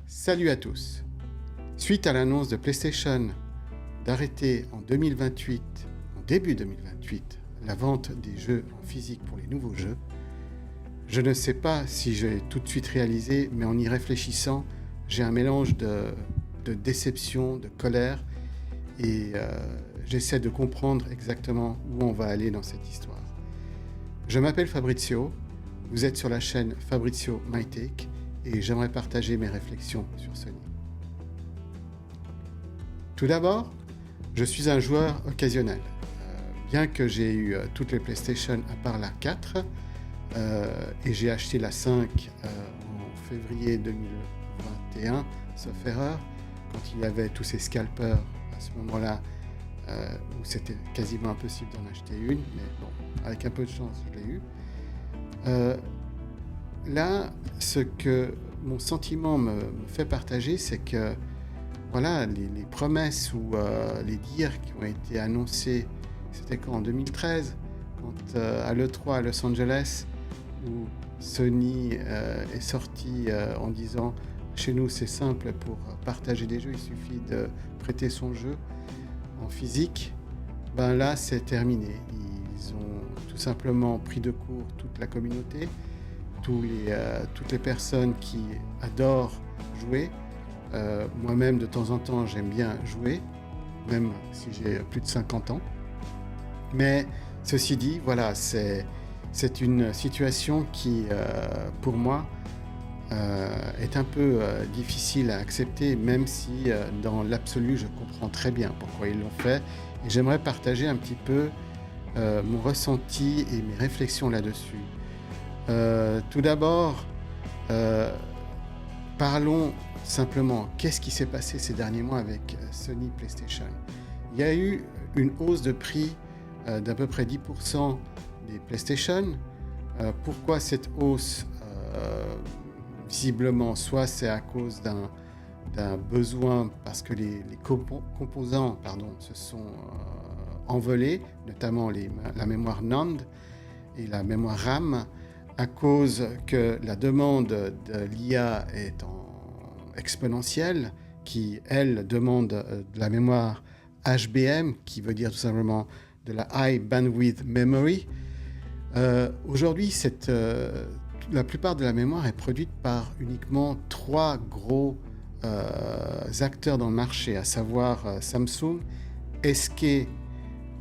Salut à tous. Suite à l'annonce de PlayStation d'arrêter en 2028, en début 2028, la vente des jeux en physique pour les nouveaux jeux, je ne sais pas si j'ai tout de suite réalisé, mais en y réfléchissant, j'ai un mélange de déception, de colère, et j'essaie de comprendre exactement où on va aller dans cette histoire. Je m'appelle Fabrizio, vous êtes sur la chaîne Fabrizio My Take, et j'aimerais partager mes réflexions sur Sony. Tout d'abord, je suis un joueur occasionnel. Bien que j'ai eu toutes les PlayStation à part la 4, et j'ai acheté la 5 en février 2021, sauf erreur, quand il y avait tous ces scalpers à ce moment-là, où c'était quasiment impossible d'en acheter une, mais bon, avec un peu de chance, je l'ai eu. Là, ce que mon sentiment me fait partager, c'est que voilà, les promesses ou les dires qui ont été annoncés, c'était quand, en 2013, quand à l'E3 à Los Angeles, où Sony est sorti en disant « Chez nous, c'est simple, pour partager des jeux, il suffit de prêter son jeu en physique », ben là, c'est terminé. Ils ont tout simplement pris de court toute la communauté, toutes les personnes qui adorent jouer. Moi-même, de temps en temps, j'aime bien jouer, même si j'ai plus de 50 ans. Mais ceci dit, voilà, c'est une situation qui, pour moi, est un peu difficile à accepter, même si dans l'absolu, je comprends très bien pourquoi ils l'ont fait. Et j'aimerais partager un petit peu mon ressenti et mes réflexions là-dessus. Tout d'abord, parlons simplement, qu'est-ce qui s'est passé ces derniers mois avec Sony PlayStation? Il y a eu une hausse de prix d'à peu près 10% des PlayStation. Pourquoi cette hausse? Visiblement, soit c'est à cause d'un besoin, parce que les composants se sont envolés, notamment la mémoire NAND et la mémoire RAM, à cause que la demande de l'IA est exponentielle, qui, elle, demande de la mémoire HBM, qui veut dire tout simplement de la High Bandwidth Memory. Aujourd'hui, la plupart de la mémoire est produite par uniquement 3 gros acteurs dans le marché, à savoir Samsung, SK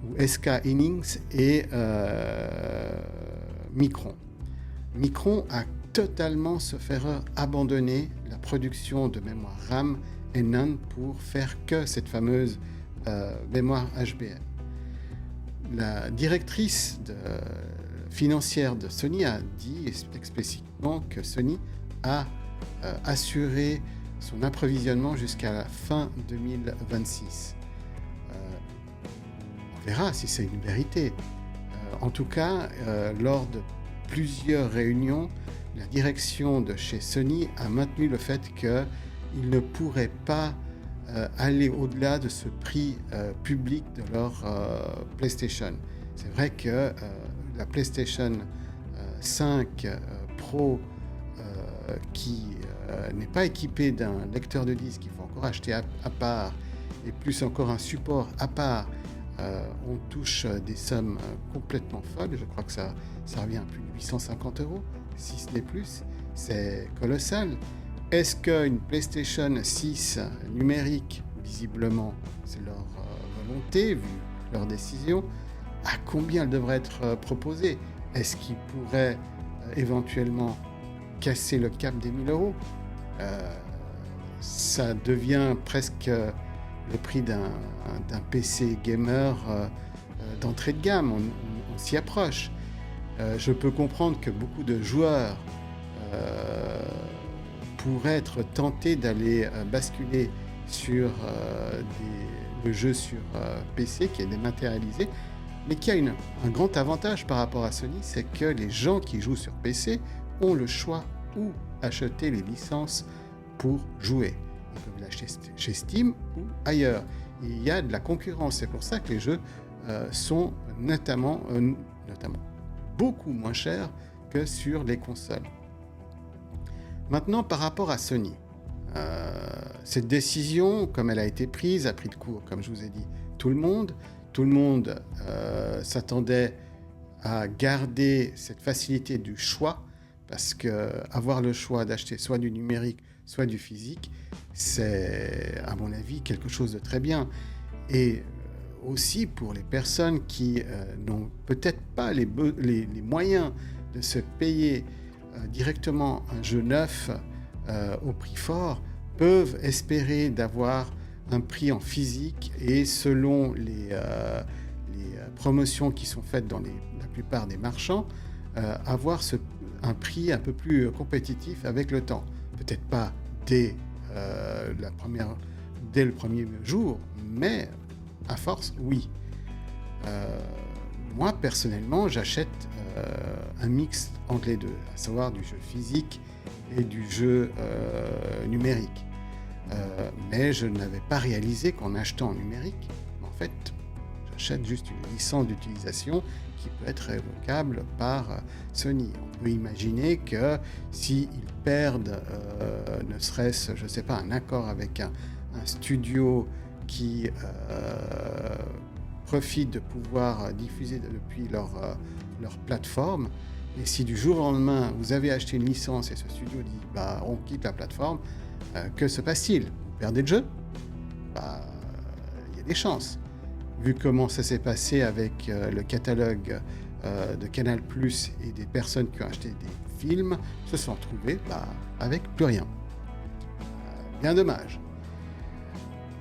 ou SK Hynix et Micron. Micron a totalement, sauf erreur, abandonné la production de mémoire RAM et NAND pour faire que cette fameuse mémoire HBM. La directrice financière de Sony a dit explicitement que Sony a assuré son approvisionnement jusqu'à la fin 2026. On verra si c'est une vérité. En tout cas, lors de plusieurs réunions, la direction de chez Sony a maintenu le fait qu'ils ne pourraient pas aller au-delà de ce prix public de leur PlayStation. C'est vrai que la PlayStation 5 Pro, qui n'est pas équipée d'un lecteur de disque, qu'il faut encore acheter à part, et plus encore un support à part, on touche des sommes complètement folles. Je crois que ça revient à plus de 850 €, si ce n'est plus. C'est colossal. Est-ce qu'une PlayStation 6 numérique, visiblement, c'est leur volonté, vu leur décision, à combien elle devrait être proposée? Est-ce qu'ils pourraient éventuellement casser le cap des 1000 €? Ça devient presque le prix d'un PC gamer d'entrée de gamme. On s'y approche. Je peux comprendre que beaucoup de joueurs pourraient être tentés d'aller basculer sur le jeu sur PC qui est dématérialisé, mais qui a un grand avantage par rapport à Sony, c'est que les gens qui jouent sur PC ont le choix où acheter les licences pour jouer. Ils peuvent l'acheter chez Steam ou ailleurs. Il y a de la concurrence, c'est pour ça que les jeux sont notamment beaucoup moins chers que sur les consoles. Maintenant, par rapport à Sony, Cette décision, comme elle a été prise, a pris de court, comme je vous ai dit, tout le monde. Tout le monde s'attendait à garder cette facilité du choix, parce que avoir le choix d'acheter soit du numérique, soit du physique, c'est, à mon avis, quelque chose de très bien. Et aussi pour les personnes qui n'ont peut-être pas les moyens de se payer directement un jeu neuf au prix fort, peuvent espérer d'avoir un prix en physique et selon les promotions qui sont faites dans la plupart des marchands, avoir un prix un peu plus compétitif avec le temps. Peut-être pas dès le premier jour, mais à force, oui. Moi, personnellement, j'achète un mix entre les deux, à savoir du jeu physique et du jeu numérique. Mais je n'avais pas réalisé qu'en achetant en numérique, en fait, j'achète juste une licence d'utilisation qui peut être révocable par Sony. On peut imaginer que s'ils perdent, ne serait-ce, je ne sais pas, un accord avec un studio qui profite de pouvoir diffuser depuis leur plateforme, et si du jour au lendemain, vous avez acheté une licence et ce studio dit bah, « on quitte la plateforme », que se passe-t-il? Vous perdez le jeu? Il y a des chances. Vu comment ça s'est passé avec le catalogue de Canal+, et des personnes qui ont acheté des films, se sont retrouvées avec plus rien. Bien dommage.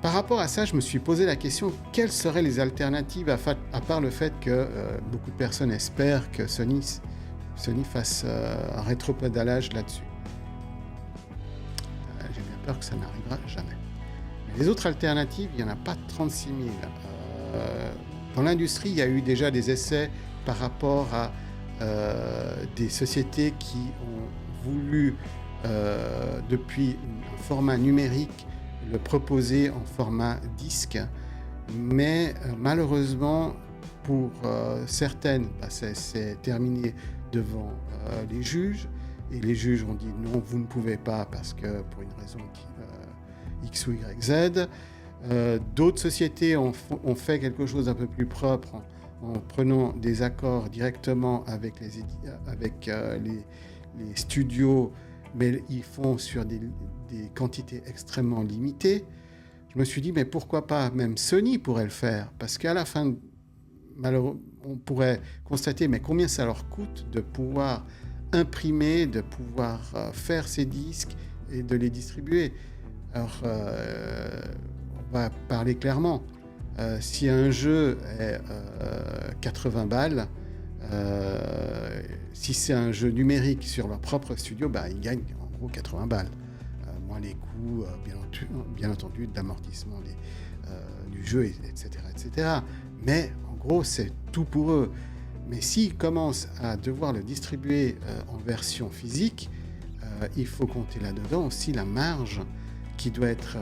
Par rapport à ça, je me suis posé la question, quelles seraient les alternatives à part le fait que beaucoup de personnes espèrent que Sony fasse un rétropédalage là-dessus. J'ai bien peur que ça n'arrivera jamais. Mais les autres alternatives, il n'y en a pas 36 000. Dans l'industrie, il y a eu déjà des essais par rapport à des sociétés qui ont voulu, depuis un format numérique, le proposer en format disque. Mais malheureusement, pour certaines, c'est terminé devant les juges. Et les juges ont dit non, vous ne pouvez pas parce que pour une raison X ou Y, Z. D'autres sociétés ont fait quelque chose d'un peu plus propre en prenant des accords directement avec les studios, mais ils font sur des quantités extrêmement limitées. Je me suis dit, mais pourquoi pas même Sony pourrait le faire? Parce qu'à la fin, malheureusement, on pourrait constater, mais combien ça leur coûte de pouvoir imprimer, de pouvoir faire ces disques et de les distribuer. Alors, on va parler clairement. Si un jeu est 80 balles, si c'est un jeu numérique sur leur propre studio, ils gagnent en gros 80 balles. Moins les coûts, bien entendu, d'amortissement du jeu, etc., etc. Mais en gros, c'est tout pour eux. Mais s'ils commencent à devoir le distribuer en version physique, il faut compter là-dedans aussi la marge qui doit être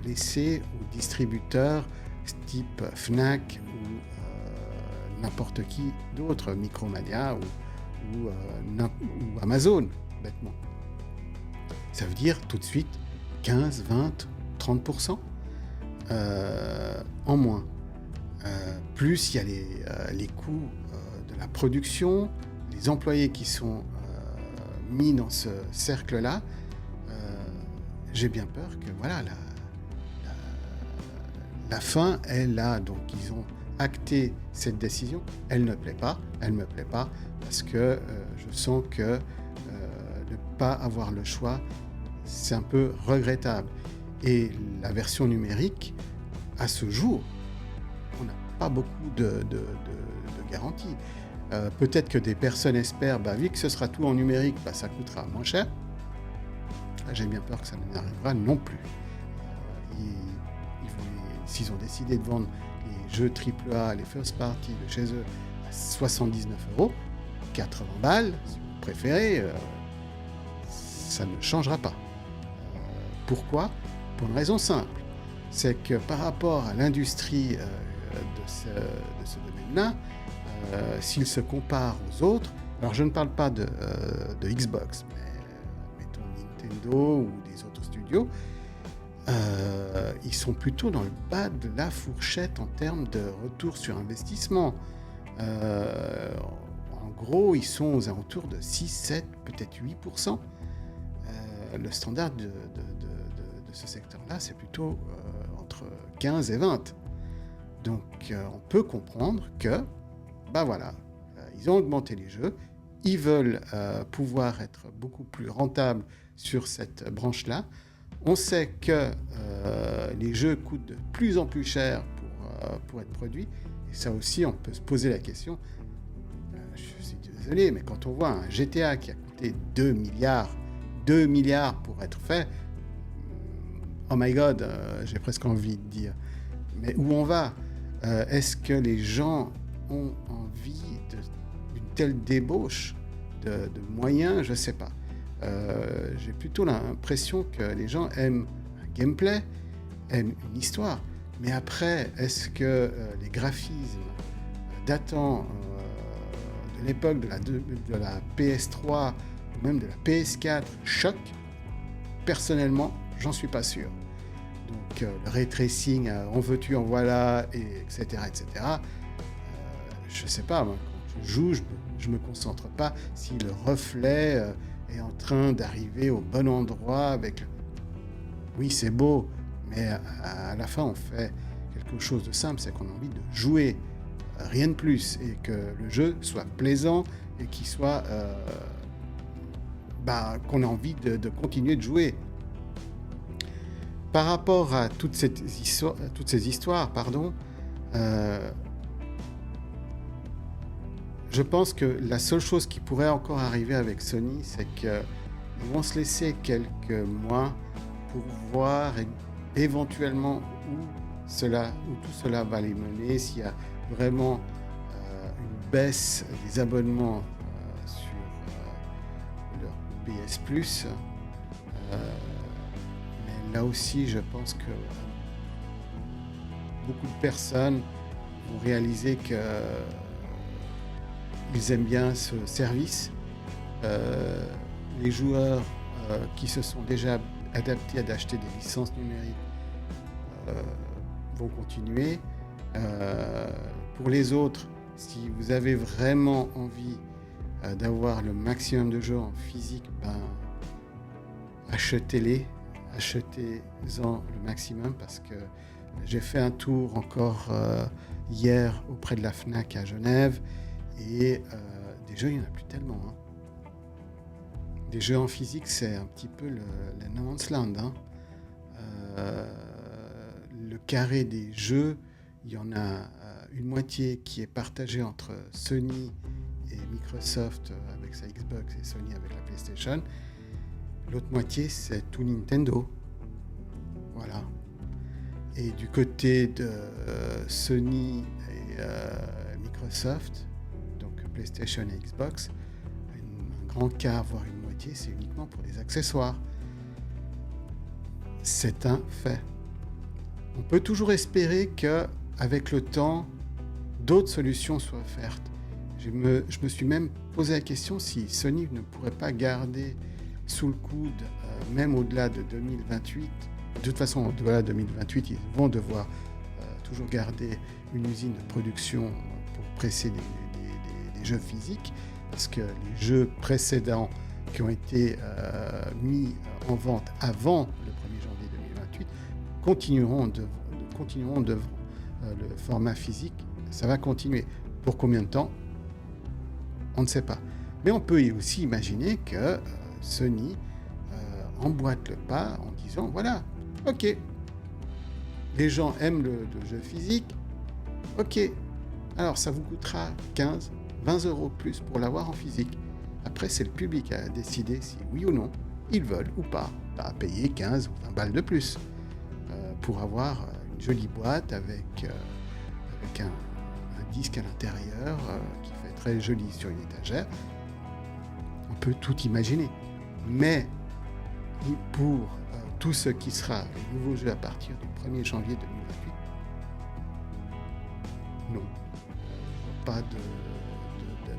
laissée aux distributeurs type Fnac ou n'importe qui d'autre, Micromania ou Amazon, bêtement. Ça veut dire tout de suite 15, 20, 30% en moins. Plus il y a les coûts de la production, les employés qui sont mis dans ce cercle-là. J'ai bien peur que voilà, la fin est là. Donc ils ont acté cette décision. Elle ne me plaît pas parce que je sens que ne pas avoir le choix, c'est un peu regrettable. Et la version numérique, à ce jour, on n'a pas beaucoup de garanties. Peut-être que des personnes espèrent, vu que ce sera tout en numérique, ça coûtera moins cher. J'ai bien peur que ça n'arrivera non plus. S'ils ont décidé de vendre les jeux AAA, les first party de chez eux à 79€, 80 balles, si vous préférez, ça ne changera pas. Pourquoi? Pour une raison simple. C'est que par rapport à l'industrie de ce domaine-là, s'il se compare aux autres, alors je ne parle pas de Xbox, mais mettons Nintendo ou des autres studios audio, ils sont plutôt dans le bas de la fourchette en termes de retour sur investissement. En gros, ils sont aux alentours de 6, 7, peut-être 8%. Le standard de ce secteur-là, c'est plutôt entre 15 et 20. Donc, on peut comprendre que, ils ont augmenté les jeux, ils veulent pouvoir être beaucoup plus rentables sur cette branche-là. On sait que les jeux coûtent de plus en plus cher pour être produits. Et ça aussi, on peut se poser la question. Je suis désolé, mais quand on voit un GTA qui a coûté 2 milliards pour être fait, oh my God, j'ai presque envie de dire. Mais où on va ? Est-ce que les gens ont envie d'une telle débauche de moyens ? Je ne sais pas. J'ai plutôt l'impression que les gens aiment un gameplay, aiment une histoire. Mais après, est-ce que les graphismes datant de l'époque de la PS3 ou même de la PS4 choquent ? Personnellement, j'en suis pas sûr. Donc le ray tracing, en veux-tu, en voilà, etc. Je sais pas, moi, quand je joue, je me concentre pas si le reflet est en train d'arriver au bon endroit avec... Oui, c'est beau, mais à la fin, on fait quelque chose de simple, c'est qu'on a envie de jouer, rien de plus, et que le jeu soit plaisant et qu'il soit... qu'on a envie de continuer de jouer. Par rapport à toutes ces histoires, je pense que la seule chose qui pourrait encore arriver avec Sony, c'est qu'ils vont se laisser quelques mois pour voir éventuellement où tout cela va les mener, s'il y a vraiment une baisse des abonnements sur leur PS Plus. Mais là aussi, je pense que beaucoup de personnes vont réaliser qu'ils aiment bien ce service. Les joueurs qui se sont déjà adaptés à d'acheter des licences numériques vont continuer. Pour les autres, si vous avez vraiment envie d'avoir le maximum de jeux en physique, achetez-en le maximum, parce que j'ai fait un tour encore hier auprès de la Fnac à Genève, et des jeux, il n'y en a plus tellement. Des jeux en physique, c'est un petit peu le no man's land. Le carré des jeux, il y en a une moitié qui est partagée entre Sony et Microsoft avec sa Xbox et Sony avec la PlayStation. L'autre moitié, c'est tout Nintendo. Voilà. Et du côté de Sony et Microsoft, donc PlayStation et Xbox, un grand quart, voire une moitié, c'est uniquement pour les accessoires. C'est un fait. On peut toujours espérer qu'avec le temps, d'autres solutions soient offertes. Je me suis même posé la question si Sony ne pourrait pas garder sous le coude, même au-delà de 2028. De toute façon, au-delà de 2028, ils vont devoir toujours garder une usine de production pour presser des jeux physiques, parce que les jeux précédents qui ont été mis en vente avant le 1er janvier 2028 continueront de le format physique. Ça va continuer. Pour combien de temps ? On ne sait pas. Mais on peut aussi imaginer que Sony emboîte le pas en disant, voilà, ok, les gens aiment le jeu physique, ok, alors ça vous coûtera 15, 20 euros plus pour l'avoir en physique. Après, c'est le public à décider si oui ou non, ils veulent ou pas payer 15 ou 20 balles de plus pour avoir une jolie boîte avec un disque à l'intérieur qui fait très joli sur une étagère. On peut tout imaginer. Mais pour tout ce qui sera les nouveaux jeux à partir du 1er janvier 2028, non. Pas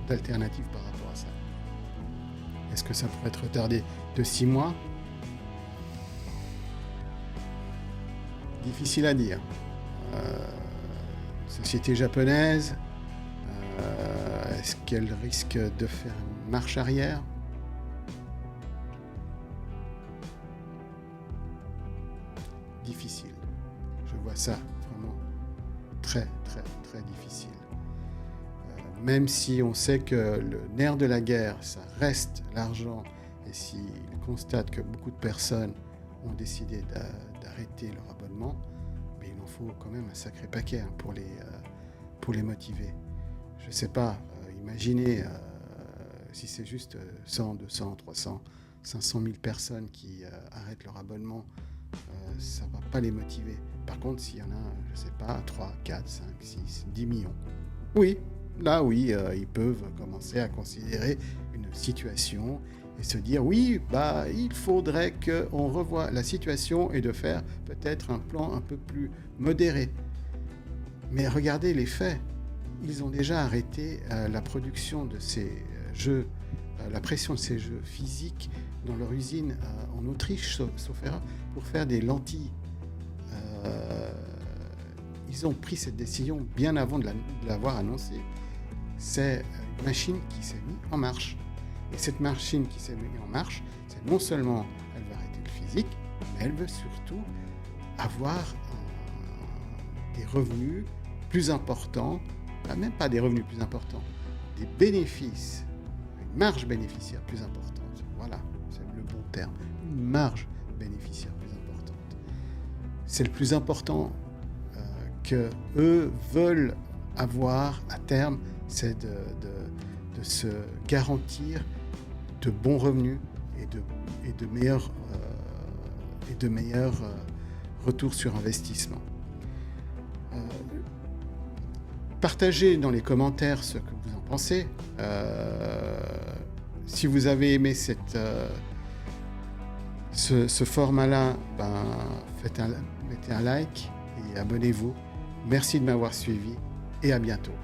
d'alternative par rapport à ça. Est-ce que ça pourrait être retardé de 6 mois ? difficile à dire. Société japonaise, est-ce qu'elle risque de faire une marche arrière? Difficile. Je vois ça vraiment très, très, très difficile. Même si on sait que le nerf de la guerre, ça reste l'argent, et s'il constate que beaucoup de personnes ont décidé d'arrêter leur abonnement, mais il en faut quand même un sacré paquet pour les motiver. Je ne sais pas, imaginez si c'est juste 100, 200, 300, 500 000 personnes qui arrêtent leur abonnement, ça ne va pas les motiver. Par contre, s'il y en a, je ne sais pas, 3, 4, 5, 6, 10 millions, oui, là oui, ils peuvent commencer à considérer une situation et se dire oui, il faudrait qu'on revoie la situation et de faire peut-être un plan un peu plus modéré. Mais regardez les faits, ils ont déjà arrêté la production de ces jeux, la pression de ces jeux physiques dans leur usine en Autriche, sauf erreur, pour faire des lentilles. Ils ont pris cette décision bien avant de l'avoir annoncée. C'est une machine qui s'est mise en marche. Et cette machine qui s'est mise en marche, c'est non seulement elle va arrêter le physique, mais elle veut surtout avoir des revenus plus importants, même pas des revenus plus importants, des bénéfices, une marge bénéficiaire plus importante. Voilà, c'est le bon terme. Une marge bénéficiaire plus importante. C'est le plus important que eux veulent avoir à terme, c'est de se garantir de bons revenus et de meilleurs retours sur investissement. Partagez dans les commentaires ce que vous en pensez. Si vous avez aimé ce format-là, mettez un like et abonnez-vous. Merci de m'avoir suivi et à bientôt.